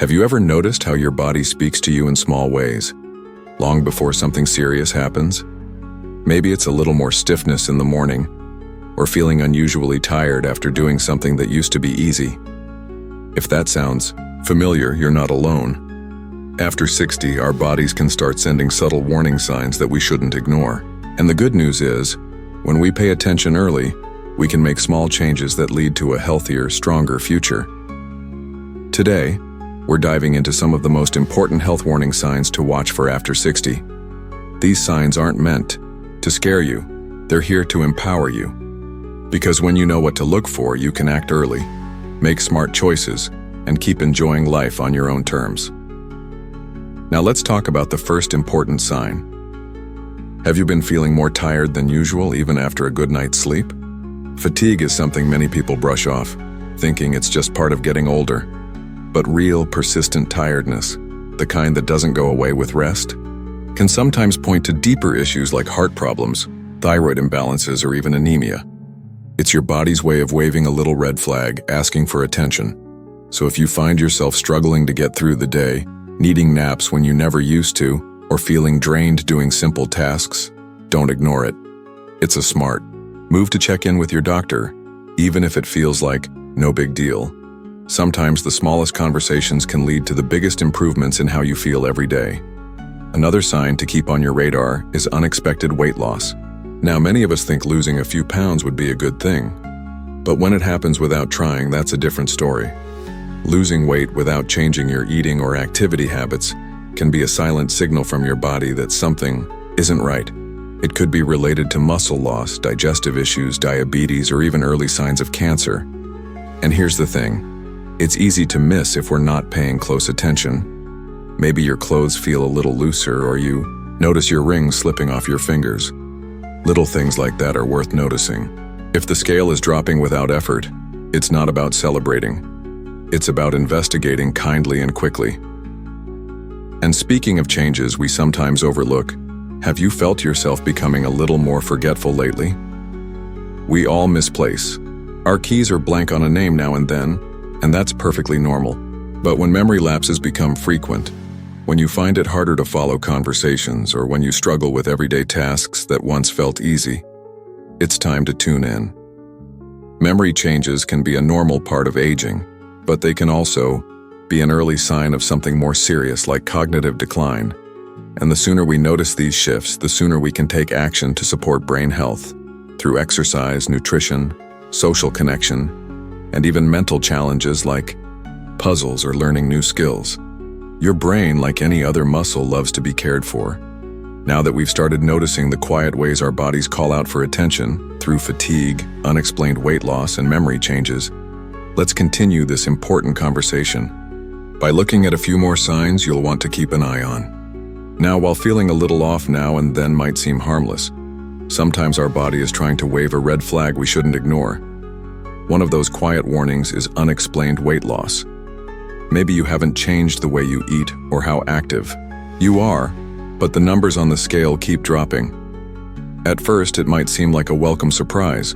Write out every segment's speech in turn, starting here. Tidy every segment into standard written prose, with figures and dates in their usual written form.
Have you ever noticed how your body speaks to you in small ways, long before something serious happens? Maybe it's a little more stiffness in the morning, or feeling unusually tired after doing something that used to be easy. If that sounds familiar, you're not alone. After 60, our bodies can start sending subtle warning signs that we shouldn't ignore. And the good news is, when we pay attention early, we can make small changes that lead to a healthier, stronger future. Today, we're diving into some of the most important health warning signs to watch for after 60. These signs aren't meant to scare you, they're here to empower you. Because when you know what to look for, you can act early, make smart choices, and keep enjoying life on your own terms. Now let's talk about the first important sign. Have you been feeling more tired than usual even after a good night's sleep? Fatigue is something many people brush off, thinking it's just part of getting older. But real, persistent tiredness, the kind that doesn't go away with rest, can sometimes point to deeper issues like heart problems, thyroid imbalances, or even anemia. It's your body's way of waving a little red flag, asking for attention. So if you find yourself struggling to get through the day, needing naps when you never used to, or feeling drained doing simple tasks, don't ignore it. It's a smart move to check in with your doctor, even if it feels like no big deal. Sometimes the smallest conversations can lead to the biggest improvements in how you feel every day. Another sign to keep on your radar is unexpected weight loss. Now, many of us think losing a few pounds would be a good thing. But when it happens without trying, that's a different story. Losing weight without changing your eating or activity habits can be a silent signal from your body that something isn't right. It could be related to muscle loss, digestive issues, diabetes, or even early signs of cancer. And here's the thing. It's easy to miss if we're not paying close attention. Maybe your clothes feel a little looser, or you notice your rings slipping off your fingers. Little things like that are worth noticing. If the scale is dropping without effort, it's not about celebrating. It's about investigating kindly and quickly. And speaking of changes we sometimes overlook, have you felt yourself becoming a little more forgetful lately? We all misplace. Our keys are blank on a name now and then, and that's perfectly normal. But when memory lapses become frequent, when you find it harder to follow conversations, or when you struggle with everyday tasks that once felt easy, it's time to tune in. Memory changes can be a normal part of aging, but they can also be an early sign of something more serious like cognitive decline. And the sooner we notice these shifts, the sooner we can take action to support brain health through exercise, nutrition, social connection, and even mental challenges like puzzles or learning new skills. Your brain, like any other muscle, loves to be cared for. Now that we've started noticing the quiet ways our bodies call out for attention through fatigue, unexplained weight loss, and memory changes, let's continue this important conversation by looking at a few more signs you'll want to keep an eye on. Now, while feeling a little off now and then might seem harmless, sometimes our body is trying to wave a red flag we shouldn't ignore. One of those quiet warnings is unexplained weight loss. Maybe you haven't changed the way you eat or how active you are, but the numbers on the scale keep dropping. At first, it might seem like a welcome surprise,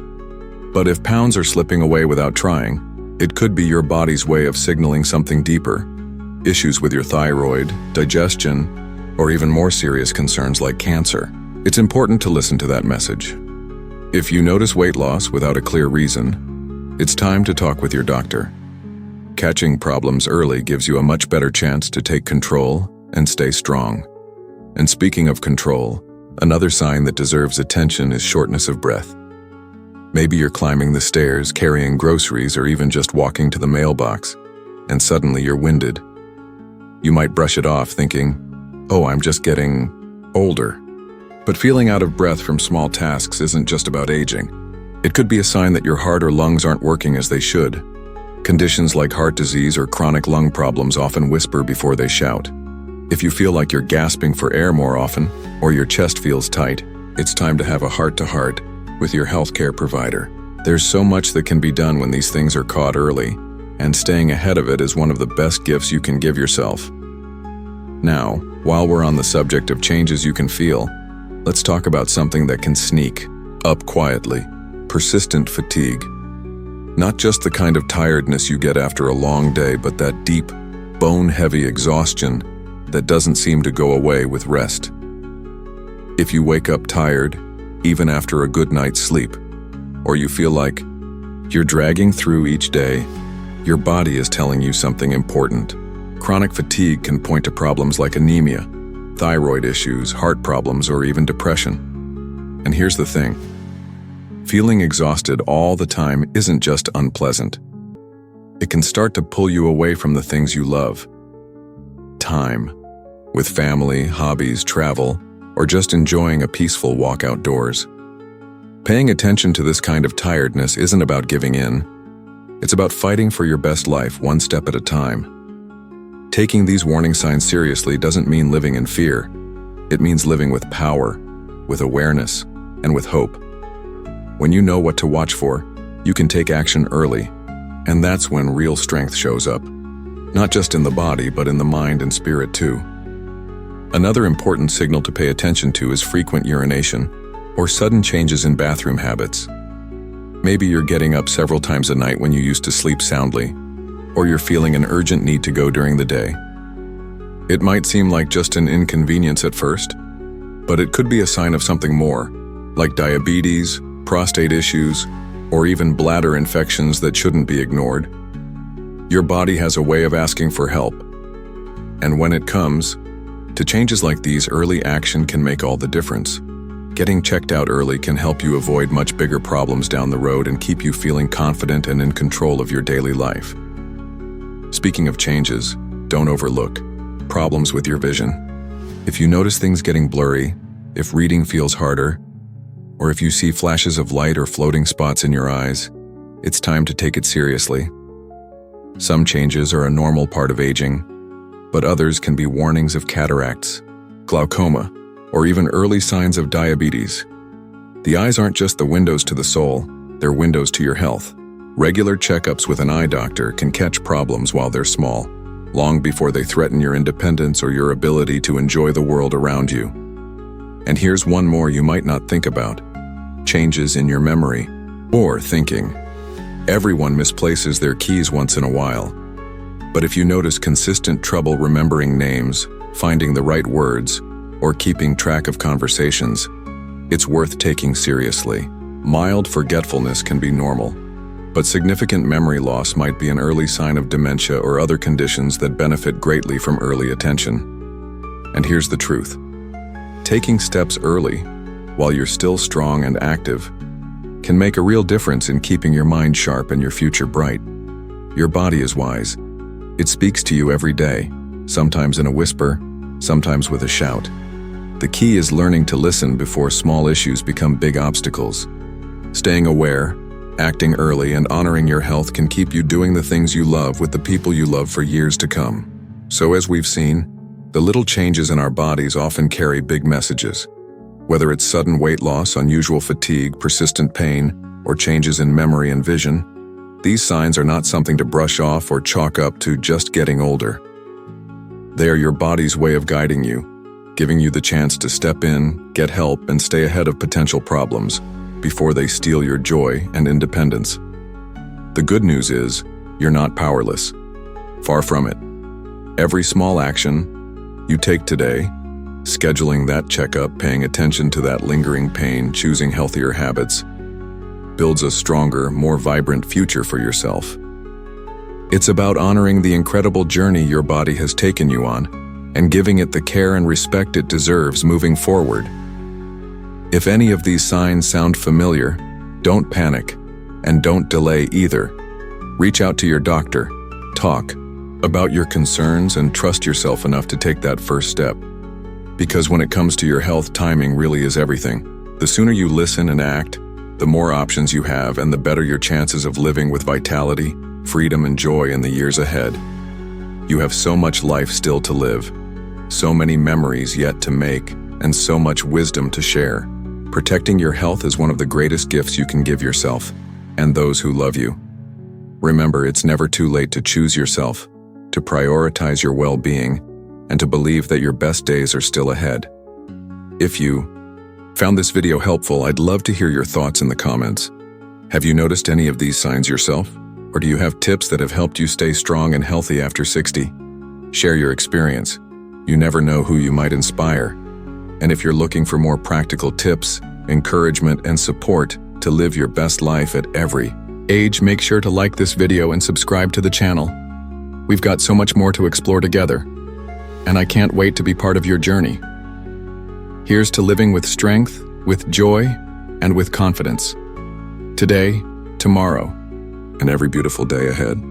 but if pounds are slipping away without trying, it could be your body's way of signaling something deeper. Issues with your thyroid, digestion, or even more serious concerns like cancer. It's important to listen to that message. If you notice weight loss without a clear reason, it's time to talk with your doctor. Catching problems early gives you a much better chance to take control and stay strong. And speaking of control, another sign that deserves attention is shortness of breath. Maybe you're climbing the stairs, carrying groceries, or even just walking to the mailbox, and suddenly you're winded. You might brush it off thinking, "Oh, I'm just getting older." But feeling out of breath from small tasks isn't just about aging. It could be a sign that your heart or lungs aren't working as they should. Conditions like heart disease or chronic lung problems often whisper before they shout. If you feel like you're gasping for air more often, or your chest feels tight, it's time to have a heart-to-heart with your healthcare provider. There's so much that can be done when these things are caught early, and staying ahead of it is one of the best gifts you can give yourself. Now, while we're on the subject of changes you can feel, let's talk about something that can sneak up quietly: persistent fatigue. Not just the kind of tiredness you get after a long day, but that deep, bone-heavy exhaustion that doesn't seem to go away with rest. If you wake up tired, even after a good night's sleep, or you feel like you're dragging through each day, your body is telling you something important. Chronic fatigue can point to problems like anemia, thyroid issues, heart problems, or even depression. And here's the thing. Feeling exhausted all the time isn't just unpleasant. It can start to pull you away from the things you love. Time, with family, hobbies, travel, or just enjoying a peaceful walk outdoors. Paying attention to this kind of tiredness isn't about giving in. It's about fighting for your best life one step at a time. Taking these warning signs seriously doesn't mean living in fear. It means living with power, with awareness, and with hope. When you know what to watch for, you can take action early, and that's when real strength shows up. Not just in the body, but in the mind and spirit too. Another important signal to pay attention to is frequent urination or sudden changes in bathroom habits. Maybe you're getting up several times a night when you used to sleep soundly, or you're feeling an urgent need to go during the day. It might seem like just an inconvenience at first, but it could be a sign of something more, like diabetes, prostate issues, or even bladder infections that shouldn't be ignored. Your body has a way of asking for help, and when it comes to changes like these, early action can make all the difference. Getting checked out early can help you avoid much bigger problems down the road and keep you feeling confident and in control of your daily life. Speaking of changes, don't overlook problems with your vision. If you notice things getting blurry, if reading feels harder, or if you see flashes of light or floating spots in your eyes, it's time to take it seriously. Some changes are a normal part of aging, but others can be warnings of cataracts, glaucoma, or even early signs of diabetes. The eyes aren't just the windows to the soul, they're windows to your health. Regular checkups with an eye doctor can catch problems while they're small, long before they threaten your independence or your ability to enjoy the world around you. And here's one more you might not think about: changes in your memory or thinking. Everyone misplaces their keys once in a while. But if you notice consistent trouble remembering names, finding the right words, or keeping track of conversations, it's worth taking seriously. Mild forgetfulness can be normal, but significant memory loss might be an early sign of dementia or other conditions that benefit greatly from early attention. And here's the truth. Taking steps early, while you're still strong and active, can make a real difference in keeping your mind sharp and your future bright. Your body is wise. It speaks to you every day, sometimes in a whisper, sometimes with a shout. The key is learning to listen before small issues become big obstacles. Staying aware, acting early, and honoring your health can keep you doing the things you love with the people you love for years to come. So as we've seen, the little changes in our bodies often carry big messages. Whether it's sudden weight loss, unusual fatigue, persistent pain, or changes in memory and vision, these signs are not something to brush off or chalk up to just getting older. They are your body's way of guiding you, giving you the chance to step in, get help, and stay ahead of potential problems before they steal your joy and independence. The good news is, you're not powerless. Far from it. Every small action you take today, scheduling that checkup, paying attention to that lingering pain, choosing healthier habits, builds a stronger, more vibrant future for yourself. It's about honoring the incredible journey your body has taken you on and giving it the care and respect it deserves moving forward. If any of these signs sound familiar, don't panic and don't delay either. Reach out to your doctor, talk about your concerns, and trust yourself enough to take that first step. Because when it comes to your health, timing really is everything. The sooner you listen and act, the more options you have and the better your chances of living with vitality, freedom, and joy in the years ahead. You have so much life still to live, so many memories yet to make, and so much wisdom to share. Protecting your health is one of the greatest gifts you can give yourself and those who love you. Remember, it's never too late to choose yourself, to prioritize your well-being, and to believe that your best days are still ahead. If you found this video helpful, I'd love to hear your thoughts in the comments. Have you noticed any of these signs yourself? Or do you have tips that have helped you stay strong and healthy after 60? Share your experience. You never know who you might inspire. And if you're looking for more practical tips, encouragement, and support to live your best life at every age, make sure to like this video and subscribe to the channel. We've got so much more to explore together, and I can't wait to be part of your journey. Here's to living with strength, with joy, and with confidence. Today, tomorrow, and every beautiful day ahead.